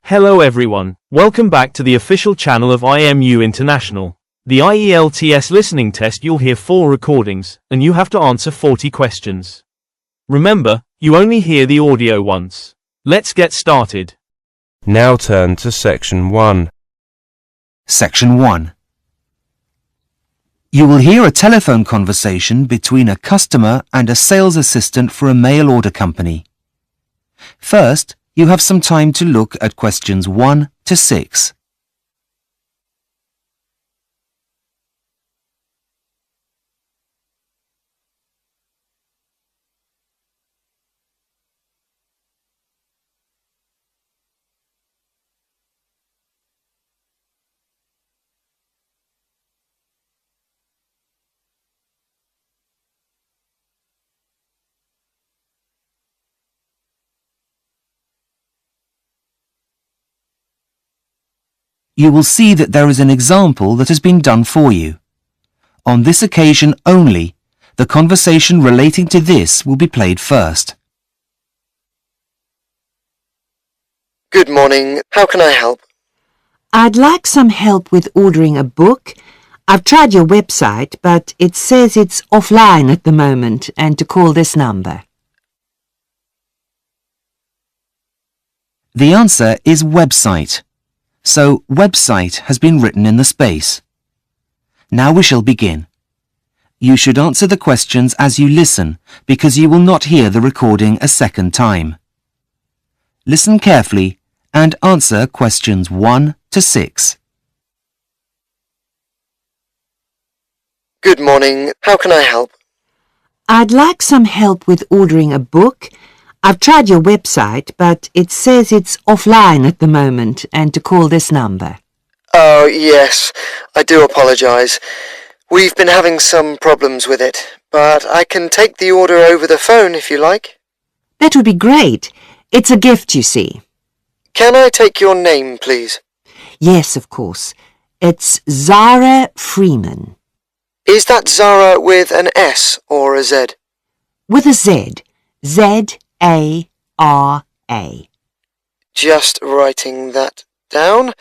Hello everyone, welcome back to the official channel of IMU International. The IELTS listening test, you'll hear 4 recordings, and you have to answer 40 questions. Remember, you only hear the audio once. Let's get started. Now turn to Section 1. Section 1. You will hear a telephone conversation between a customer and a sales assistant for a mail order company. First, you have some time to look at questions 1 to 6. You will see that there is an example that has been done for you. On this occasion only, the conversation relating to this will be played first. Good morning. How can I help? I'd like some help with ordering a book. I've tried your website, but it says it's offline at the moment and to call this number. The answer is website. So website has been written in the space. Now we shall begin. You should answer the questions as you listen because you will not hear the recording a second time. Listen carefully and answer questions 1 to 6. Good morning. How can I help? I'd like some help with ordering a book. I've tried your website, but it says it's offline at the moment and to call this number. Oh, yes. I do apologise. We've been having some problems with it, but I can take the order over the phone if you like. That would be great. It's a gift, you see. Can I take your name, please? Yes, of course. It's Zara Freeman. Is that Zara with an S or a Z? With a Z. Z-A-R-A. Just writing that down.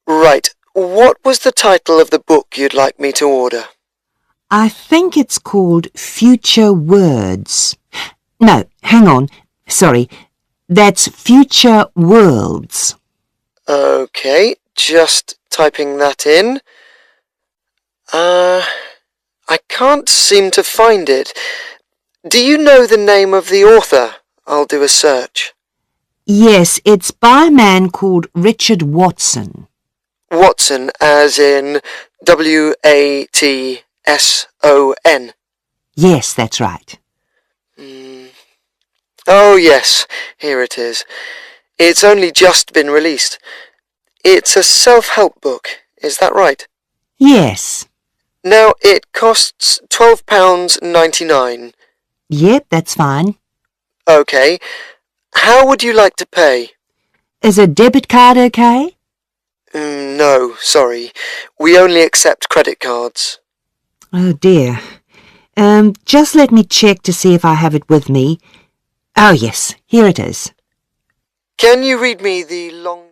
Right. What was the title of the book you'd like me to order? I think it's called Future Words. No, hang on. Sorry. That's Future Worlds. Okay, just typing that in. I can't seem to find it. Do you know the name of the author? I'll do a search. Yes, it's by a man called Richard Watson. Watson, as in W-A-T-S-O-N. Yes, that's right. Oh, yes, here it is. It's only just been released. It's a self-help book, is that right? Yes. Now, it costs £12.99. Yep, that's fine. Okay. How would you like to pay? Is a debit card okay? No, sorry. We only accept credit cards. Oh dear. Just let me check to see if I have it with me. Oh yes, here it is. Can you read me the long...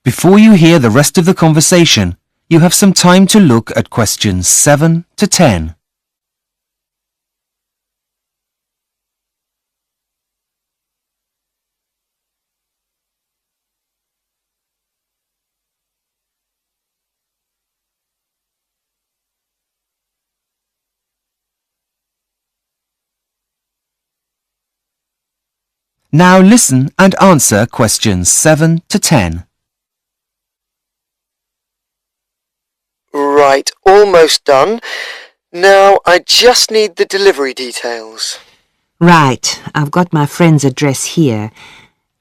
Before you hear the rest of the conversation, you have some time to look at questions 7 to 10. Now listen and answer questions 7 to 10. Right, almost done. Now I just need the delivery details. Right, I've got my friend's address here.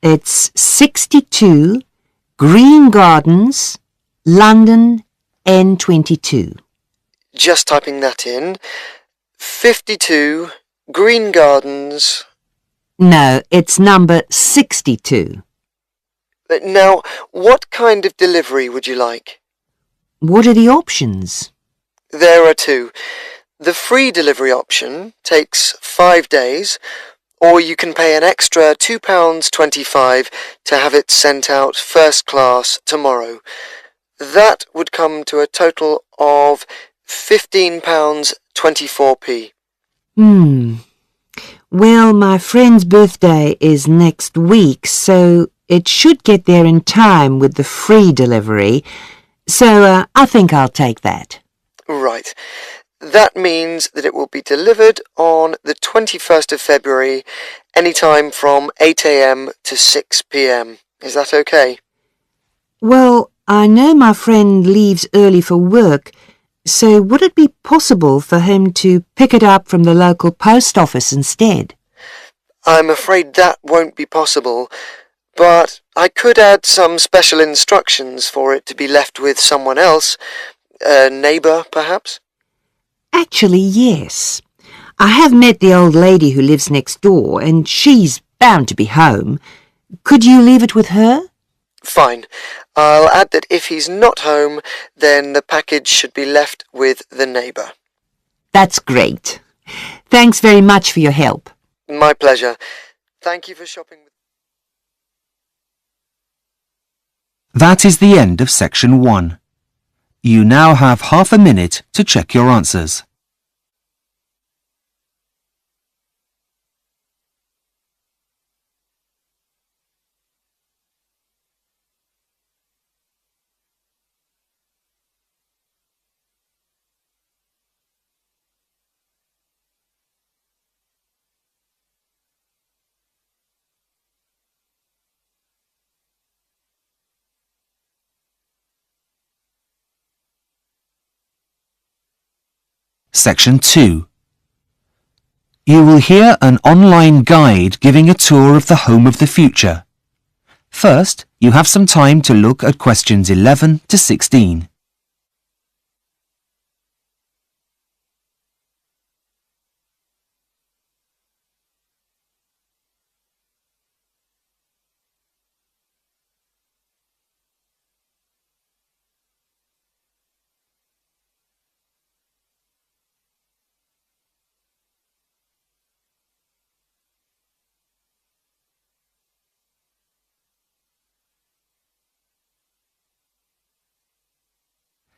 It's 62 Green Gardens, London, N22. Just typing that in. 52 Green Gardens. No, it's number 62. Now, what kind of delivery would you like? What are the options? There are 2. The free delivery option takes 5 days, or you can pay an extra £2.25 to have it sent out first class tomorrow. That would come to a total of £15.24p. Well, my friend's birthday is next week, so it should get there in time with the free delivery. So I think I'll take that. Right. That means that it will be delivered on the 21st of February, any time from 8 a.m. to 6 p.m. Is that okay? Well, I know my friend leaves early for work, so would it be possible for him to pick it up from the local post office instead? I'm afraid that won't be possible, but I could add some special instructions for it to be left with someone else, a neighbour, perhaps? Actually, yes. I have met the old lady who lives next door, and she's bound to be home. Could you leave it with her? Fine. I'll add that if he's not home, then the package should be left with the neighbour. That's great. Thanks very much for your help. My pleasure. Thank you for shopping with... That is the end of section 1. You now have half a minute to check your answers. Section 2. You will hear an online guide giving a tour of the home of the future. First, you have some time to look at questions 11 to 16.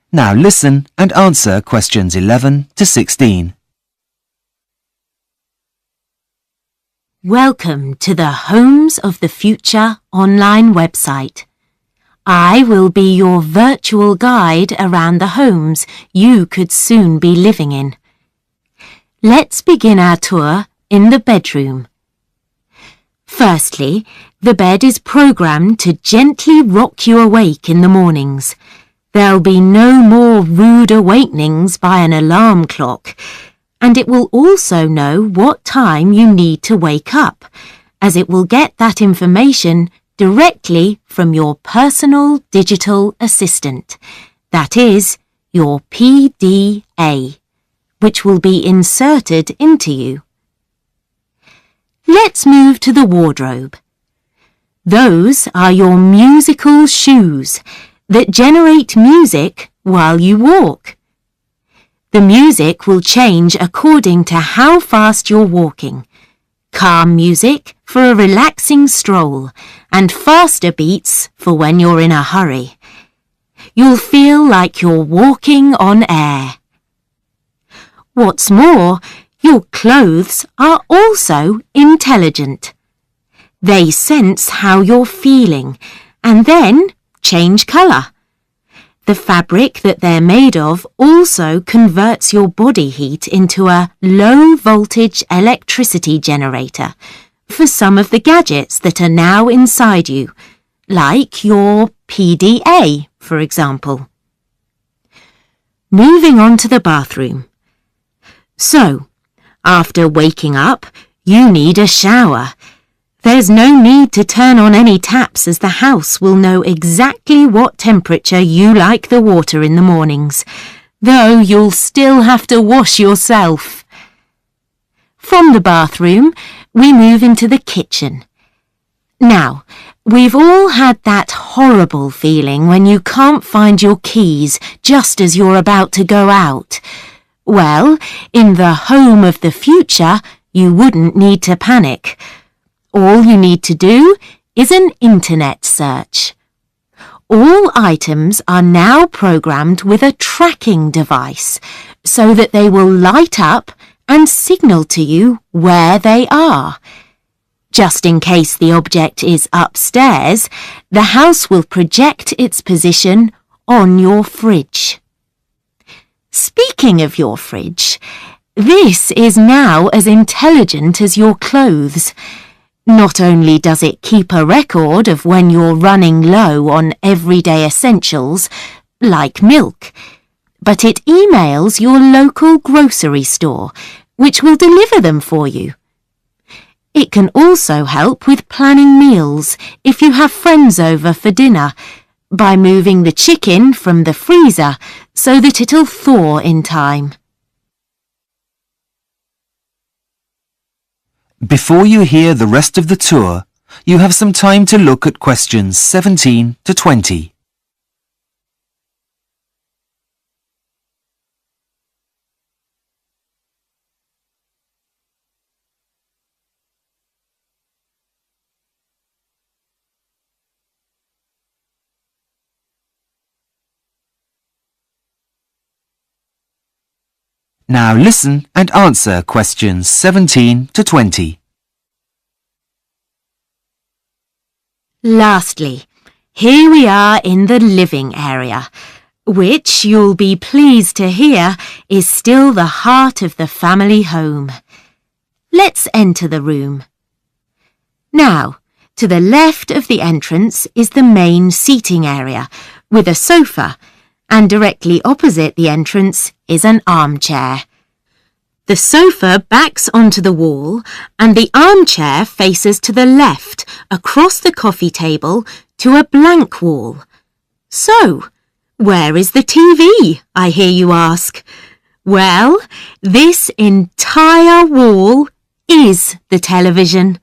Now listen and answer questions 11 to 16. Welcome to the Homes of the Future online website. I will be your virtual guide around the homes you could soon be living in. Let's begin our tour in the bedroom. Firstly, the bed is programmed to gently rock you awake in the mornings. There'll be no more rude awakenings by an alarm clock, and it will also know what time you need to wake up, as it will get that information directly from your personal digital assistant, that is, your PDA, which will be inserted into you. Let's move to the wardrobe. Those are your musical shoes that generate music while you walk. The music will change according to how fast you're walking. Calm music for a relaxing stroll and faster beats for when you're in a hurry. You'll feel like you're walking on air. What's more, your clothes are also intelligent. They sense how you're feeling and then change colour. The fabric that they're made of also converts your body heat into a low-voltage electricity generator for some of the gadgets that are now inside you, like your PDA, for example. Moving on to the bathroom. So, after waking up, you need a shower. There's no need to turn on any taps as the house will know exactly what temperature you like the water in the mornings, though you'll still have to wash yourself. From the bathroom, we move into the kitchen. Now, we've all had that horrible feeling when you can't find your keys just as you're about to go out. Well, in the home of the future, you wouldn't need to panic. All you need to do is an internet search. All items are now programmed with a tracking device so that they will light up and signal to you where they are. Just in case the object is upstairs, the house will project its position on your fridge. Speaking of your fridge, this is now as intelligent as your clothes. Not only does it keep a record of when you're running low on everyday essentials, like milk, but it emails your local grocery store, which will deliver them for you. It can also help with planning meals if you have friends over for dinner, by moving the chicken from the freezer so that it'll thaw in time. Before you hear the rest of the tour, you have some time to look at questions 17 to 20. Now listen and answer questions 17 to 20. Lastly, here we are in the living area, which you'll be pleased to hear is still the heart of the family home. Let's enter the room. Now, to the left of the entrance is the main seating area with a sofa, and directly opposite the entrance is an armchair. The sofa backs onto the wall and the armchair faces to the left across the coffee table to a blank wall. So, where is the TV, I hear you ask? Well, this entire wall is the television.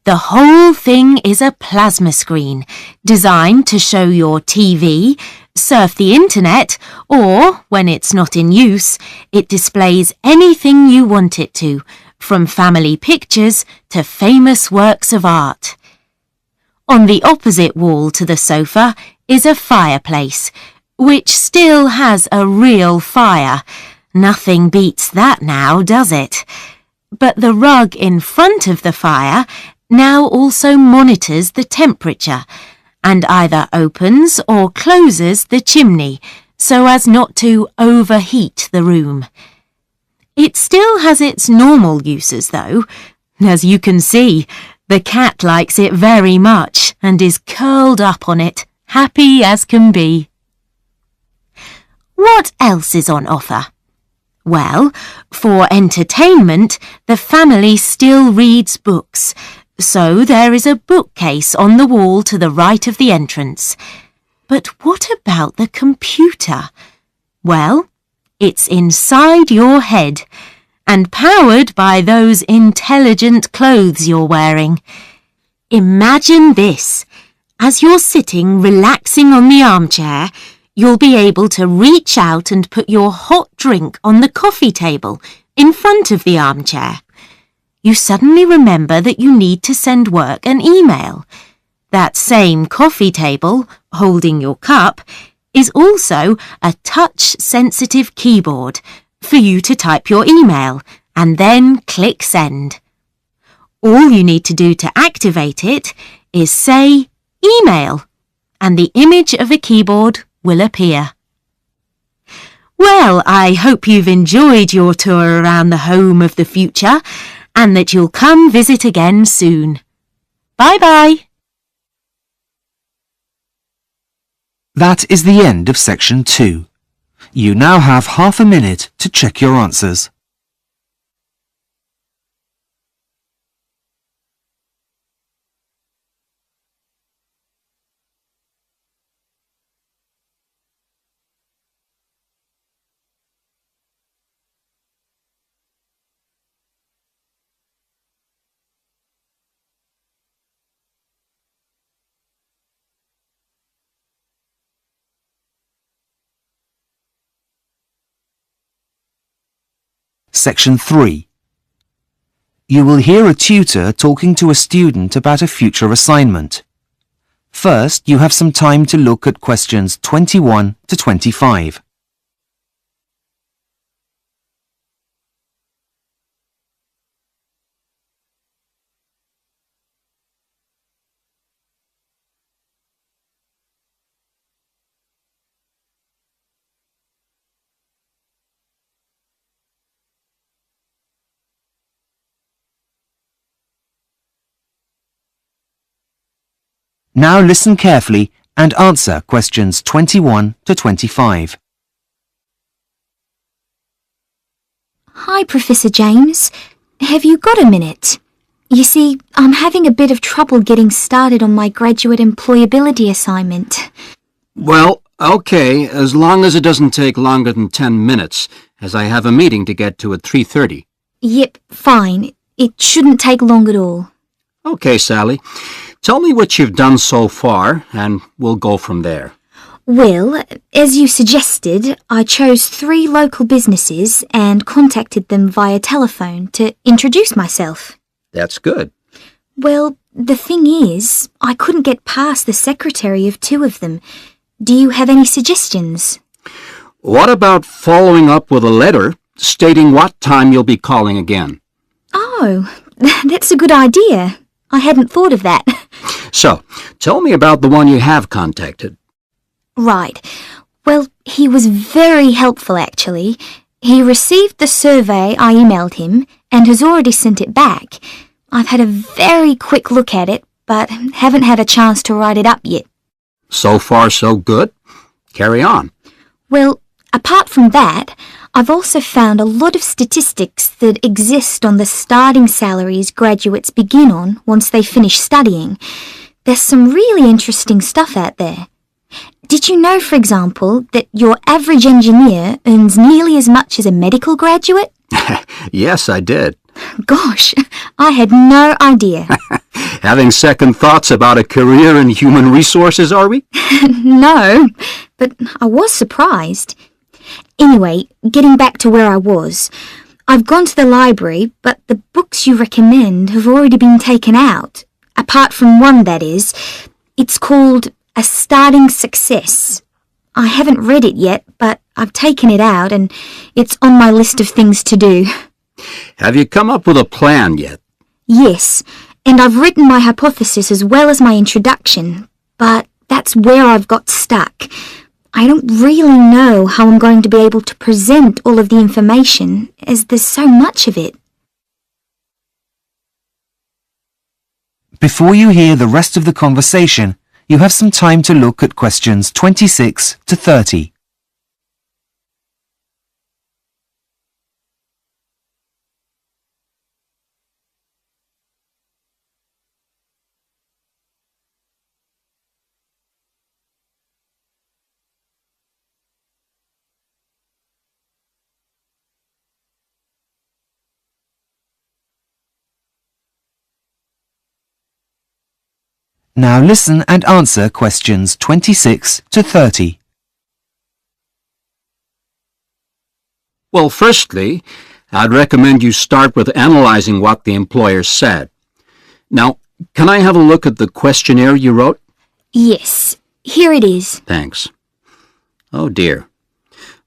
The whole thing is a plasma screen designed to show your TV, surf the internet, or, when it's not in use, it displays anything you want it to, from family pictures to famous works of art. On the opposite wall to the sofa is a fireplace, which still has a real fire. Nothing beats that now, does it? But the rug in front of the fire now also monitors the temperature and either opens or closes the chimney so as not to overheat the room. It still has its normal uses though. As you can see, the cat likes it very much and is curled up on it, happy as can be. What else is on offer? Well, for entertainment, the family still reads books, so there is a bookcase on the wall to the right of the entrance. But what about the computer? Well, it's inside your head and powered by those intelligent clothes you're wearing. Imagine this. As you're sitting relaxing on the armchair, you'll be able to reach out and put your hot drink on the coffee table in front of the armchair. You suddenly remember that you need to send work an email. That same coffee table, holding your cup, is also a touch-sensitive keyboard for you to type your email and then click send. All you need to do to activate it is say email, and the image of a keyboard will appear. Well, I hope you've enjoyed your tour around the home of the future and that you'll come visit again soon. Bye-bye. That is the end of section 2. You now have half a minute to check your answers. Section 3. You will hear a tutor talking to a student about a future assignment. First, you have some time to look at questions 21 to 25. Now listen carefully and answer questions 21 to 25. Hi, Professor James. Have you got a minute? You see, I'm having a bit of trouble getting started on my graduate employability assignment. Well, okay, as long as it doesn't take longer than 10 minutes, as I have a meeting to get to at 3:30. Yep, fine. It shouldn't take long at all. Okay, Sally. Tell me what you've done so far, and we'll go from there. Well, as you suggested, I chose 3 local businesses and contacted them via telephone to introduce myself. That's good. Well, the thing is, I couldn't get past the secretary of 2 of them. Do you have any suggestions? What about following up with a letter stating what time you'll be calling again? Oh, that's a good idea. I hadn't thought of that. So, tell me about the one you have contacted. Right. Well, he was very helpful, actually. He received the survey I emailed him and has already sent it back. I've had a very quick look at it, but haven't had a chance to write it up yet. So far, so good. Carry on. Well, apart from that, I've also found a lot of statistics that exist on the starting salaries graduates begin on once they finish studying. There's some really interesting stuff out there. Did you know, for example, that your average engineer earns nearly as much as a medical graduate? Yes, I did. Gosh, I had no idea. Having second thoughts about a career in human resources, are we? No, but I was surprised. Anyway, getting back to where I was, I've gone to the library, but the books you recommend have already been taken out. Apart from one, that is. It's called A Starting Success. I haven't read it yet, but I've taken it out and it's on my list of things to do. Have you come up with a plan yet? Yes, and I've written my hypothesis as well as my introduction, but that's where I've got stuck. I don't really know how I'm going to be able to present all of the information, as there's so much of it. Before you hear the rest of the conversation, you have some time to look at questions 26 to 30. Now listen and answer questions 26 to 30. Well, firstly, I'd recommend you start with analyzing what the employer said. Now, can I have a look at the questionnaire you wrote? Yes, here it is. Thanks. Oh dear.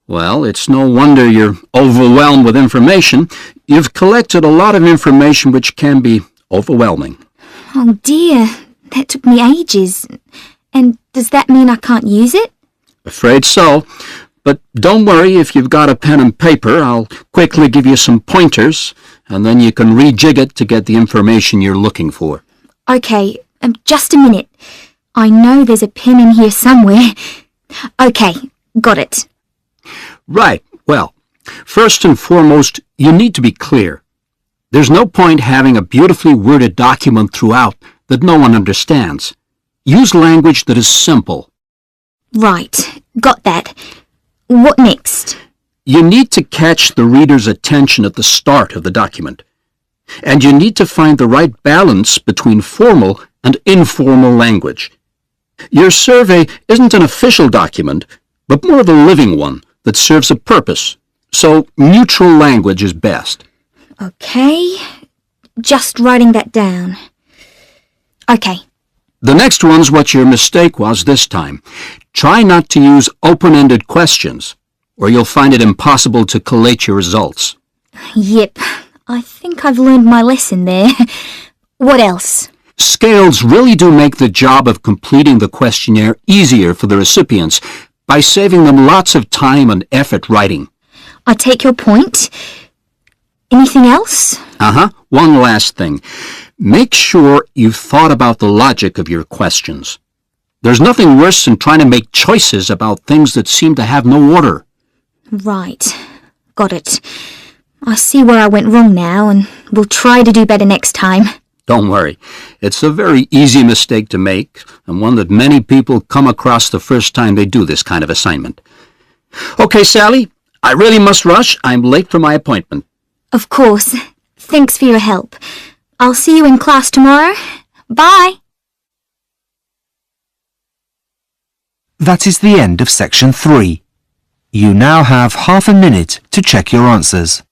Well, it's no wonder you're overwhelmed with information. You've collected a lot of information which can be overwhelming. Oh dear, that took me ages. And does that mean I can't use it? Afraid so. But don't worry, if you've got a pen and paper, I'll quickly give you some pointers, and then you can rejig it to get the information you're looking for. Okay, just a minute. I know there's a pen in here somewhere. Okay, got it. Right. Well, first and foremost, you need to be clear. There's no point having a beautifully worded document throughout that no one understands. Use language that is simple. Right, got that. What next? You need to catch the reader's attention at the start of the document. And you need to find the right balance between formal and informal language. Your survey isn't an official document, but more of a living one that serves a purpose. So neutral language is best. Okay. just writing that down. Okay. The next one's what your mistake was this time. Try not to use open-ended questions, or you'll find it impossible to collate your results. Yep, I think I've learned my lesson there. What else? Scales really do make the job of completing the questionnaire easier for the recipients by saving them lots of time and effort writing. I take your point. Anything else? One last thing. Make sure you've thought about the logic of your questions. There's nothing worse than trying to make choices about things that seem to have no order. Right. Got it. I see where I went wrong now, and we'll try to do better next time. Don't worry. It's a very easy mistake to make, and one that many people come across the first time they do this kind of assignment. Okay, Sally, I really must rush. I'm late for my appointment. Of course. Thanks for your help. I'll see you in class tomorrow. Bye! That is the end of section 3. You now have half a minute to check your answers.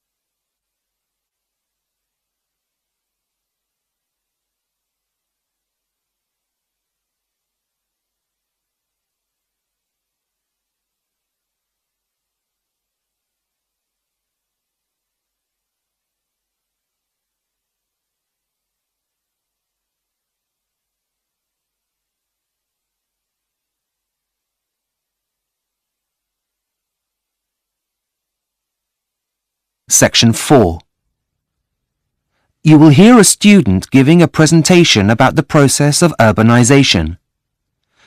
Section 4. You will hear a student giving a presentation about the process of urbanization.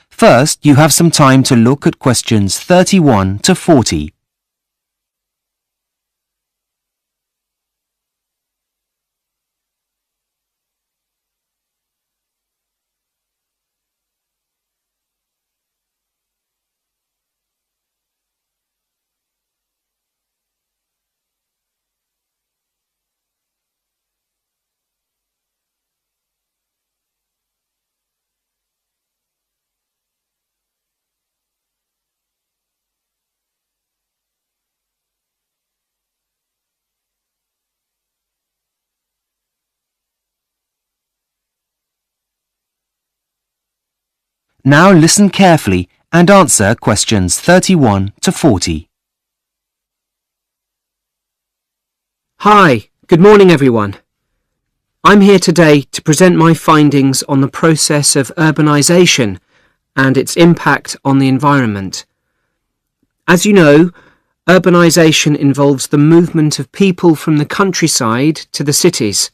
First, you have some time to look at questions 31 to 40. Now listen carefully and answer questions 31 to 40. Hi, good morning everyone. I'm here today to present my findings on the process of urbanisation and its impact on the environment. As you know, urbanisation involves the movement of people from the countryside to the cities.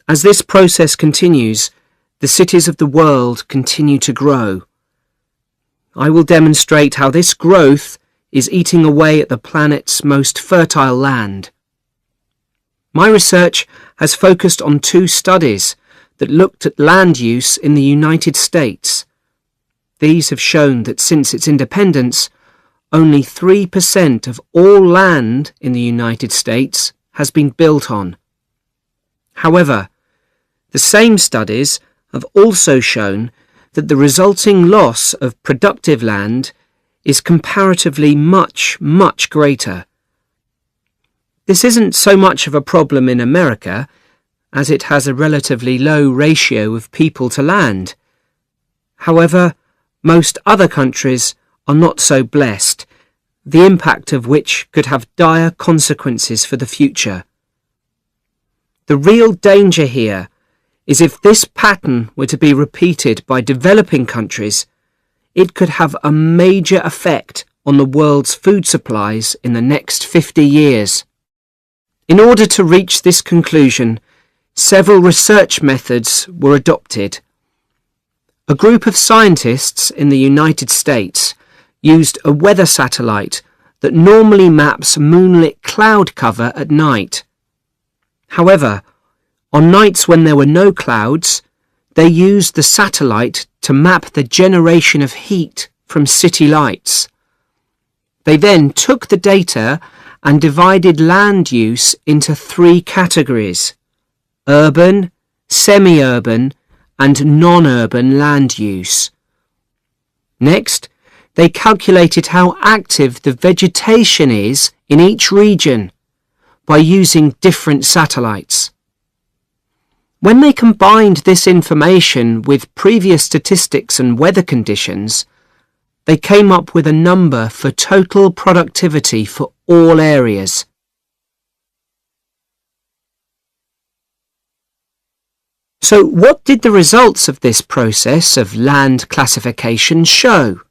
As this process continues, the cities of the world continue to grow. I will demonstrate how this growth is eating away at the planet's most fertile land. My research has focused on 2 studies that looked at land use in the United States. These have shown that since its independence, only 3% of all land in the United States has been built on. However, the same studies have also shown that the resulting loss of productive land is comparatively much greater. This isn't so much of a problem in America, as it has a relatively low ratio of people to land. However, most other countries are not so blessed, the impact of which could have dire consequences for the future. The real danger here is if this pattern were to be repeated by developing countries, it could have a major effect on the world's food supplies in the next 50 years. In order to reach this conclusion, several research methods were adopted. A group of scientists in the United States used a weather satellite that normally maps moonlit cloud cover at night. However, on nights when there were no clouds, they used the satellite to map the generation of heat from city lights. They then took the data and divided land use into 3 categories: urban, semi-urban, and non-urban land use. Next, they calculated how active the vegetation is in each region by using different satellites. When they combined this information with previous statistics and weather conditions, they came up with a number for total productivity for all areas. So what did the results of this process of land classification show?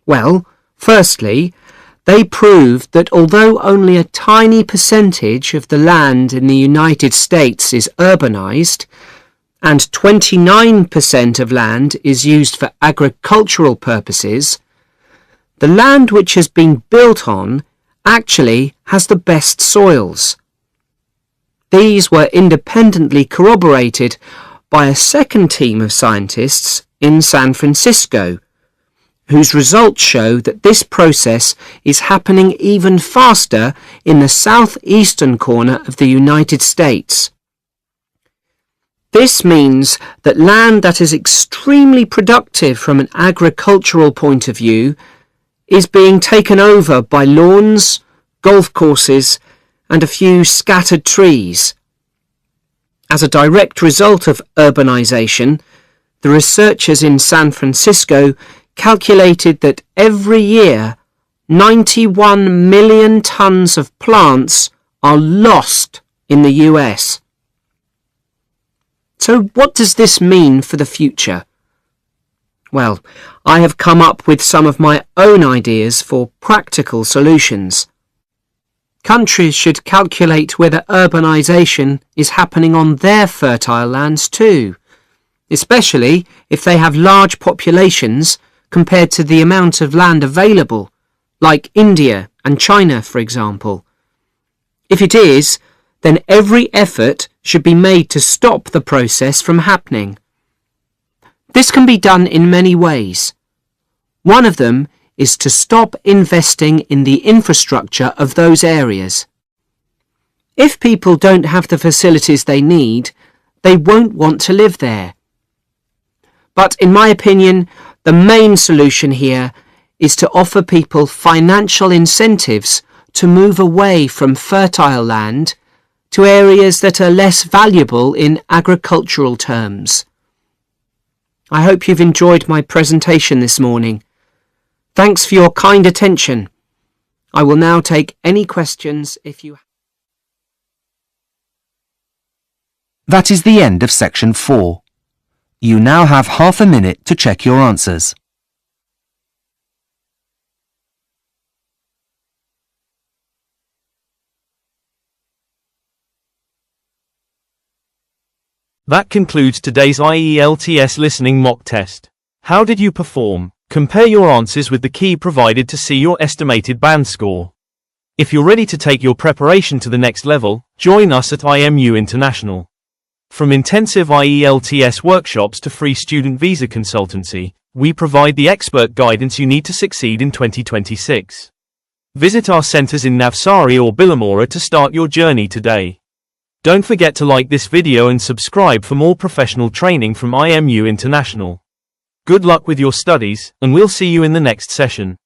Well, firstly, they proved that although only a tiny percentage of the land in the United States is urbanized, and 29% of land is used for agricultural purposes, the land which has been built on actually has the best soils. These were independently corroborated by a second team of scientists in San Francisco, whose results show that this process is happening even faster in the southeastern corner of the United States. This means that land that is extremely productive from an agricultural point of view is being taken over by lawns, golf courses, and a few scattered trees. As a direct result of urbanization, the researchers in San Francisco calculated that every year 91 million tons of plants are lost in the US. So what does this mean for the future? Well, I have come up with some of my own ideas for practical solutions. Countries should calculate whether urbanization is happening on their fertile lands too, especially if they have large populations compared to the amount of land available, like India and China, for example. If it is, then every effort should be made to stop the process from happening. This can be done in many ways. One of them is to stop investing in the infrastructure of those areas. If people don't have the facilities they need, they won't want to live there. But in my opinion, the main solution here is to offer people financial incentives to move away from fertile land to areas that are less valuable in agricultural terms. I hope you've enjoyed my presentation this morning. Thanks for your kind attention. I will now take any questions if you... That is the end of section 4. You now have half a minute to check your answers. That concludes today's IELTS listening mock test. How did you perform? Compare your answers with the key provided to see your estimated band score. If you're ready to take your preparation to the next level, join us at IMU International. From intensive IELTS workshops to free student visa consultancy, we provide the expert guidance you need to succeed in 2026. Visit our centers in Navsari or Billamora to start your journey today. Don't forget to like this video and subscribe for more professional training from IMU International. Good luck with your studies, and we'll see you in the next session.